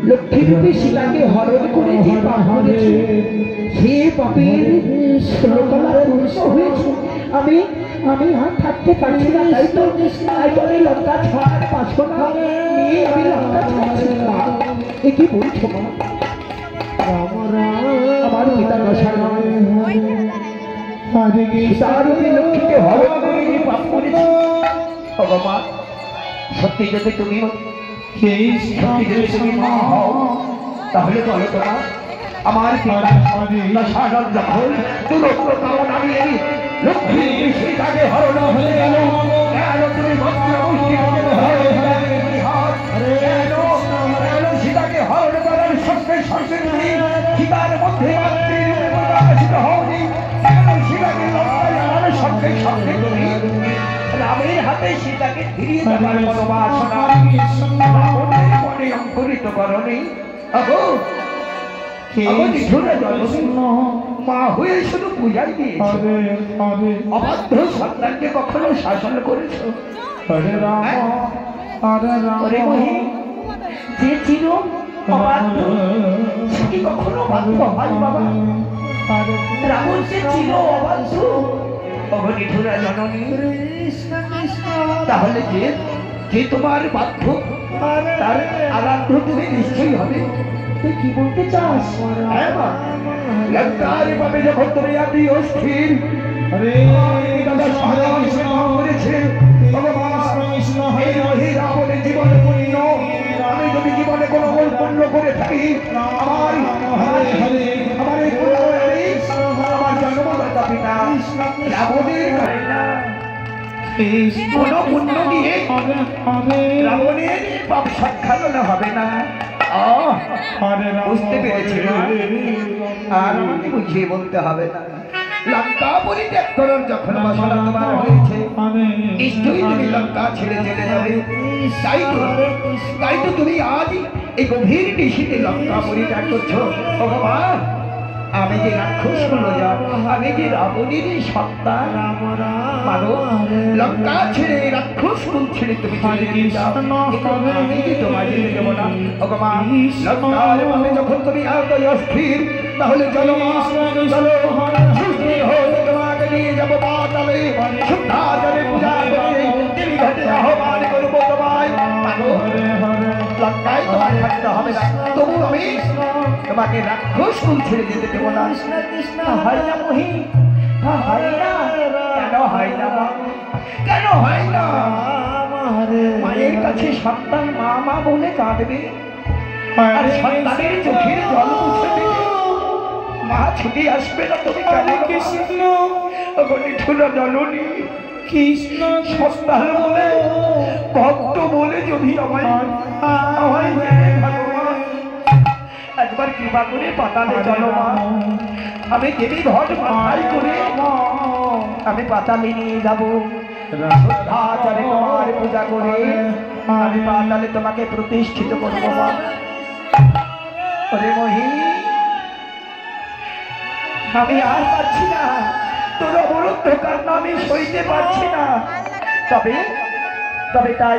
লক্ষ্মী রূপে সীতাকে হরণ করে যে পাপ করেছে সে পাপের ষোলতলা পুরুষ হয়েছে। আমি আমি আর থাকতে পারছি না, তাই তো আমি লঙ্কা ছাড়ার বাসনা নিয়ে আমি লঙ্কা ছাড়ছি না। এ কি বলছো মা? আমার পিতা দশারূপে লক্ষ্মীকে হরণ করে যে পাপ করেছে, ভগবান সত্যি যদি তুমি মা হও তাহলে বলো তো মা, আমার যখন আমি এই লক্ষ্মী সীতাকে হরণ হয়ে গেল, কেন তুমি সীতাকে হরণ করার সঙ্গে সঙ্গে তুমি সীতার মধ্যে প্রকাশিত হওনি? কেন সীতাকে লঙ্কার সঙ্গে সঙ্গে তুমি রামের হাতে সীতাকে ফিরিয়ে দেবার মনোবাসনা রাবণের মনে অঙ্কুরিত করনি? মা হয়ে শুধু পূজাই দিয়েছো, অবাধ্য সন্তানকে কখনো শাসন করেছো? যে ছিল অবাধ্য সে কি কখনো বাধ্য হয় বাবা? রাবণ যে ছিল অবাধ্য, অবনিঠুরা জননী, তাহলে যে তোমার বাধ্য তার আরাধ্য তুমি নিশ্চয়ই হবে। তুই কি বলতে চাস? লঙ্কারে যখন তুমি আদি অস্থির রাবণের জীবন পূর্ণ, আমি যদি জীবনে কোনো পূর্ণ করে থাকি আমার জন্মদাতা পিতা রাবণের কোনো পুণ্য দিয়ে রাবণের পাপ সাক্ষাৎ হবে না। বুঝতে পেরেছি, আর আমাকে বুঝিয়ে বলতে হবে না। লঙ্কা পরিত্যাগ করার যখন বাসনা তোমার হয়েছে, নিশ্চয়ই তুমি লঙ্কা ছেড়ে চলে যাবে। তাই তো তুমি আজ এই গভীর নিশীথে লঙ্কা পরিত্যাগ করছো। ভগবান, আমি যে রাক্ষস হলো, আমি যে রাবণের সন্তান, লঙ্কা ছেড়ে রাক্ষস কুল ছেড়ে তুমি চলে যাও, আমি যে তোমায় যেতে দেবো না। ভগবান, লঙ্কার ভাবে যখন তুমি অস্থির, তাহলে চলো তোমাকে নিয়ে যাবো পাতালে, সন্ধ্যা জলে পূজা করে দেবী ঘাটে আহ্বান করবো তোমায়। লঙ্কায় তোমার থাকতে হবে না, তবু আমি তোমাকে রাক্ষস কুল ছেড়ে যেতে দেবো না। হয় না মহি, হয় না, কেন হয় না? কেন হয় না? মায়ের কাছে সন্তান মা মা বলে কাঁদবে, আর সন্তানের চোখের জল মুছে দেবে, মা ছুটে আসবে না। তুমি কেন? কৃষ্ণ জননী, কৃষ্ণ সন্তান বলে ভক্ত বলে যদি আমায় একবার কৃপা করে পাতালে চলো মা। আমি দেবী ঘট মাথায় করে আমি পাতালে নিয়ে যাবো, তোমার পূজা করে আমি পাতালে তোমাকে প্রতিষ্ঠিত করবো মা। মহি, আমি আর পারছি না, তোর অবরুদ্ধ কান্না আমি সইতে পারছি না। তবে তাই